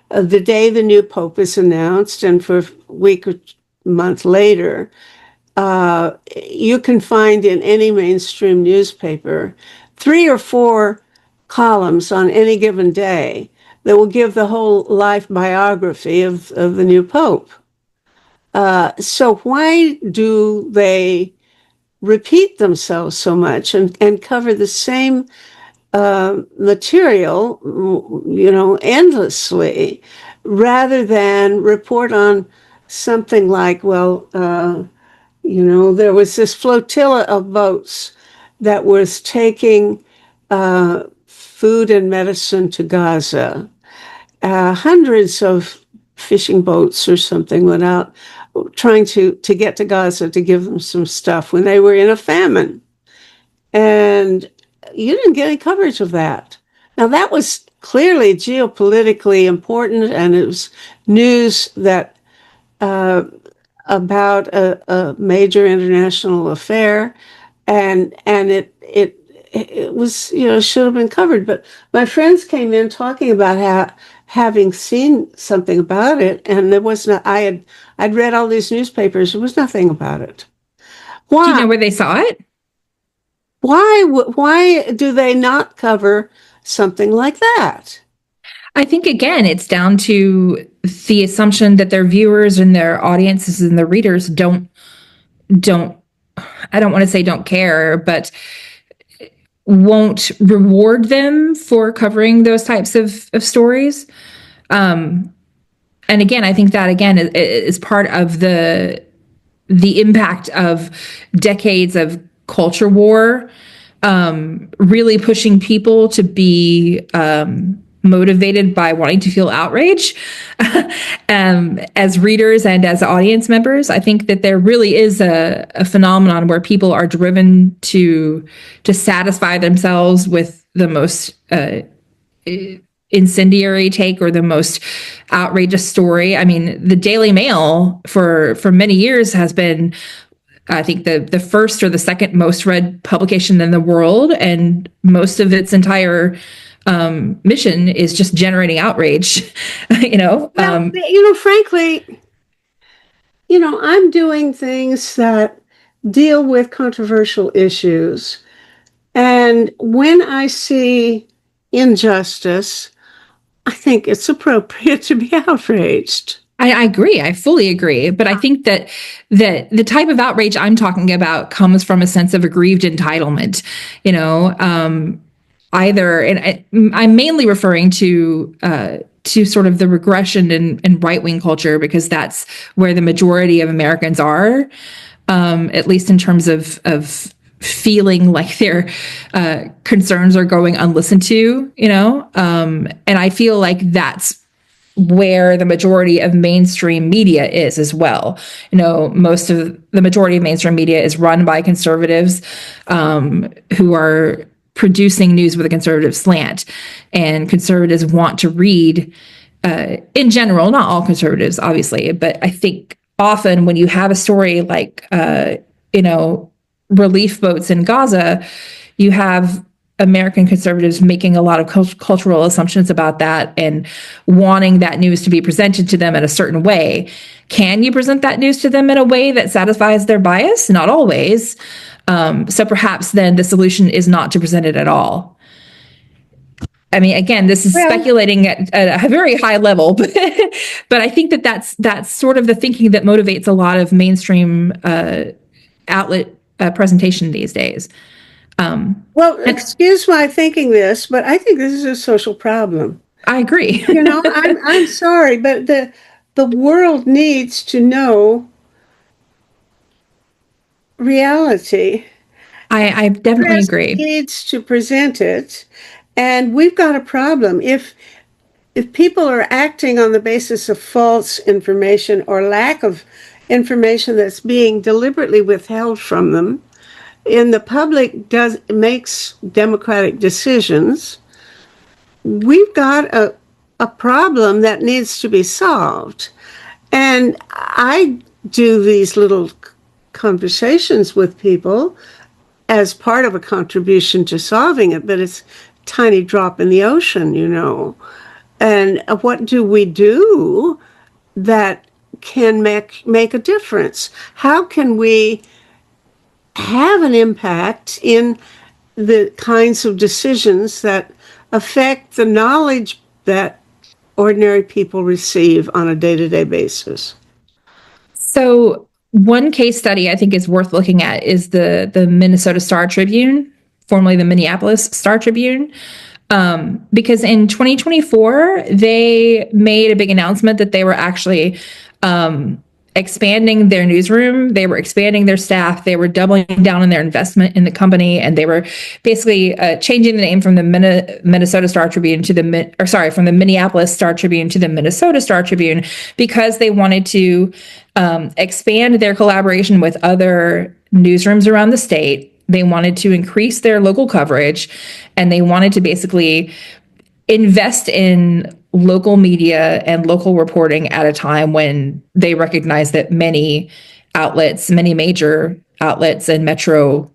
the day the new pope is announced, and for a week or month later, you can find in any mainstream newspaper 3 or 4 columns on any given day that will give the whole life biography of the new pope. So why do they repeat themselves so much and cover the same material, endlessly, rather than report on something like, well, there was this flotilla of boats that was taking food and medicine to Gaza. Hundreds of fishing boats or something went out trying to get to Gaza to give them some stuff when they were in a famine. And you didn't get any coverage of that. Now, that was clearly geopolitically important, and it was news that about a major international affair, and it was, should have been covered. But my friends came in talking about having seen something about it, and there was not. I'd read all these newspapers. There was nothing about it. Do you know where they saw it? Why do they not cover something like that? I think, again, it's down to the assumption that their viewers and their audiences and their readers don't, I don't want to say don't care, but won't reward them for covering those types of stories. And again, I think that, again, is part of the impact of decades of culture war, really pushing people to be motivated by wanting to feel outrage as readers and as audience members. I think that there really is a phenomenon where people are driven to satisfy themselves with the most incendiary take or the most outrageous story. I mean, the Daily Mail for many years has been, I think, the first or the second most read publication in the world, and most of its entire mission is just generating outrage. Well, frankly, I'm doing things that deal with controversial issues, and when I see injustice, I think it's appropriate to be outraged. I agree. I fully agree. But I think that the type of outrage I'm talking about comes from a sense of aggrieved entitlement, either, and I'm mainly referring to sort of the regression in right-wing culture, because that's where the majority of Americans are, at least in terms of feeling like their concerns are going unlistened to, and I feel like that's where the majority of mainstream media is as well. Most of the majority of mainstream media is run by conservatives who are producing news with a conservative slant, and conservatives want to read, in general, not all conservatives, obviously, but I think often when you have a story like, relief boats in Gaza, you have American conservatives making a lot of cultural assumptions about that and wanting that news to be presented to them in a certain way. Can you present that news to them in a way that satisfies their bias? Not always. So perhaps then the solution is not to present it at all. I mean, again, this is speculating at a very high level, but I think that's sort of the thinking that motivates a lot of mainstream outlet presentation these days. Excuse my thinking this, but I think this is a social problem. I agree. I'm sorry, but the world needs to know reality. I definitely agree. Needs to present it, and we've got a problem. If people are acting on the basis of false information or lack of information that's being deliberately withheld from them, and the public makes democratic decisions, we've got a problem that needs to be solved. And I do these little conversations with people as part of a contribution to solving it, but it's a tiny drop in the ocean. And what do we do that can make a difference? How can we have an impact in the kinds of decisions that affect the knowledge that ordinary people receive on a day-to-day basis? So one case study I think is worth looking at is the Minnesota Star Tribune, formerly the Minneapolis Star Tribune. Because in 2024, they made a big announcement that they were actually expanding their newsroom. They were expanding their staff. They were doubling down on their investment in the company, and they were basically changing the name from the Minnesota Star Tribune to from the Minneapolis Star Tribune to the Minnesota Star Tribune, because they wanted to expand their collaboration with other newsrooms around the state. They wanted to increase their local coverage, and they wanted to basically invest in local media and local reporting at a time when they recognized that many major outlets and metro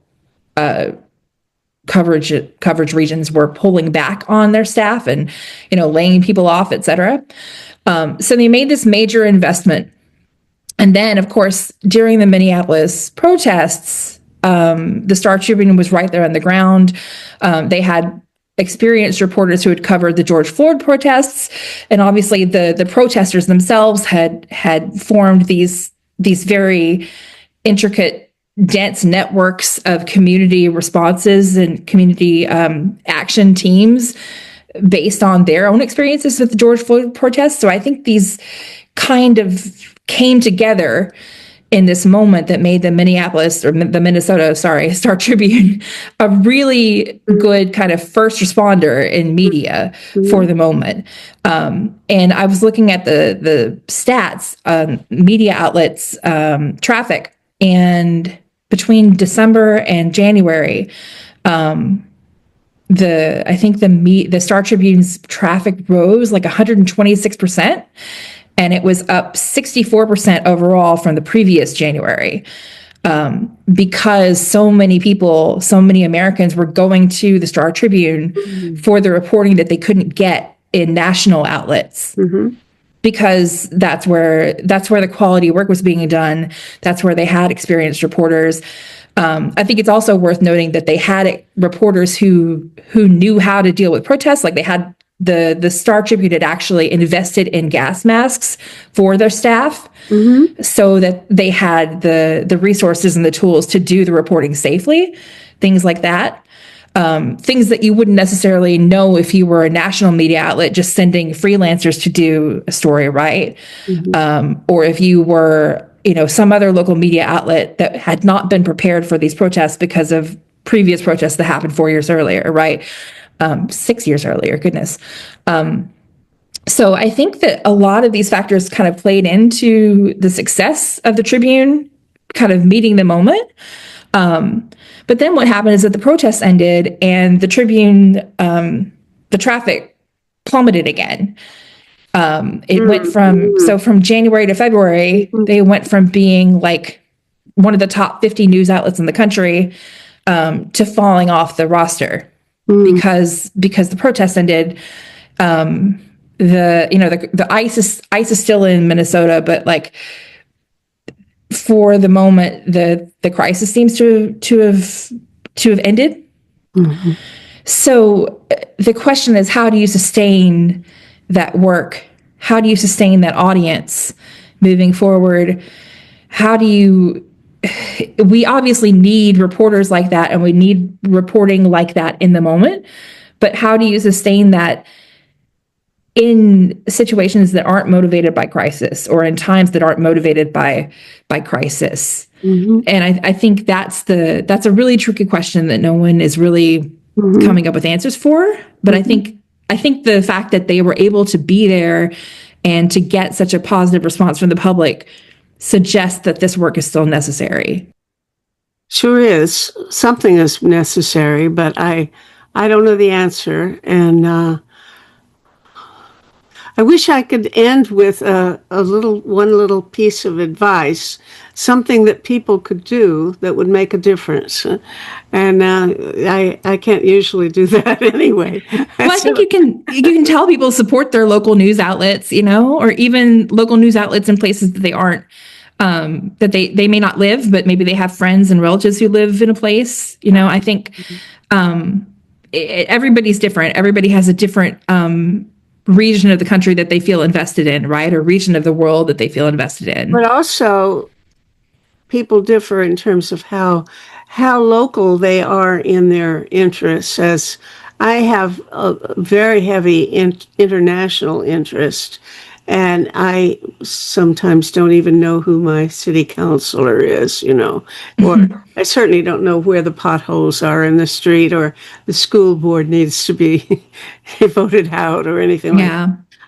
coverage regions were pulling back on their staff and, laying people off, et cetera. So they made this major investment. And then, of course, during the Minneapolis protests, the Star Tribune was right there on the ground. They had experienced reporters who had covered the George Floyd protests, and obviously the protesters themselves had formed these very intricate, dense networks of community responses and community action teams based on their own experiences with the George Floyd protests. So I think these kind of came together in this moment that made the Minnesota Star Tribune a really good kind of first responder in media for the moment. And I was looking at the stats, media outlets, traffic, and between December and January, I think the Star Tribune's traffic rose like 126%. And it was up 64% overall from the previous January, because so many Americans were going to the Star Tribune for the reporting that they couldn't get in national outlets. Because that's where the quality work was being done. That's where they had experienced reporters. I think it's also worth noting that they had reporters who knew how to deal with protests. Like they had the Star Tribune had actually invested in gas masks for their staff, so that they had the resources and the tools to do the reporting safely, things like that. Things that you wouldn't necessarily know if you were a national media outlet just sending freelancers to do a story, right? Or if you were, some other local media outlet that had not been prepared for these protests because of previous protests that happened 4 years earlier, right? 6 years earlier, goodness. So I think that a lot of these factors kind of played into the success of the Tribune kind of meeting the moment. But then what happened is that the protests ended and the Tribune, the traffic plummeted again. It went from January to February, they went from being like one of the top 50 news outlets in the country to falling off the roster. Because the protests ended. The ice is still in Minnesota, but like for the moment, the crisis seems to have ended. So the question is, how do you sustain that work? How do you sustain that audience moving forward? We obviously need reporters like that, and we need reporting like that in the moment. But how do you sustain that in situations that aren't motivated by crisis, or in times that aren't motivated by crisis? And I think that's a really tricky question that no one is really coming up with answers for. But I think the fact that they were able to be there and to get such a positive response from the public suggests that this work is still necessary. Sure is. Something is necessary, but I don't know the answer. And I I wish I could end with one little piece of advice, something that people could do that would make a difference. And I can't usually do that anyway. Well, I think you can tell people support their local news outlets, or even local news outlets in places that they aren't, that they may not live, but maybe they have friends and relatives who live in a place. I think everybody's different. Everybody has a different region of the country that they feel invested in, right? Or region of the world that they feel invested in. But also, people differ in terms of how local they are in their interests. As I have a very heavy international interest, and I sometimes don't even know who my city councilor is, or I certainly don't know where the potholes are in the street, or the school board needs to be voted out, or anything like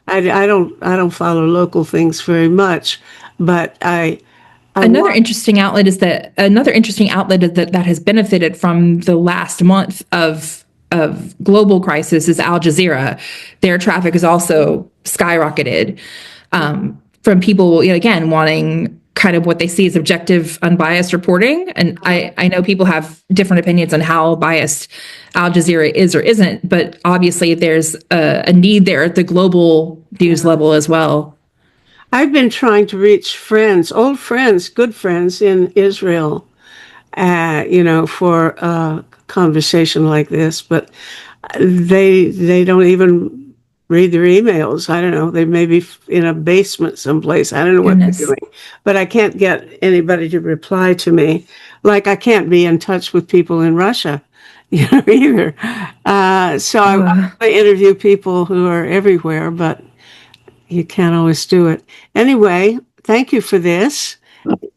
that. I don't follow local things very much, but Another interesting outlet is that has benefited from the last month of global crisis is Al Jazeera. Their traffic has also skyrocketed from people, again, wanting kind of what they see as objective, unbiased reporting. And I know people have different opinions on how biased Al Jazeera is or isn't, but obviously there's a need there at the global news level as well. I've been trying to reach friends, old friends, good friends in Israel, for a conversation like this, but they don't even read their emails. I don't know. They may be in a basement someplace. I don't know what they're doing, but I can't get anybody to reply to me. Like I can't be in touch with people in Russia, either. So I interview people who are everywhere, but you can't always do it. Anyway, thank you for this.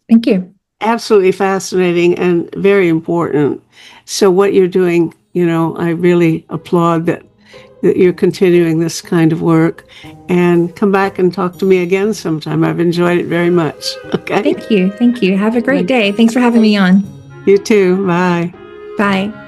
Thank you. Absolutely fascinating and very important. So what you're doing, I really applaud that you're continuing this kind of work, and come back and talk to me again sometime. I've enjoyed it very much. Okay. Thank you. Have a great day. Thanks for having me on. You too. Bye. Bye.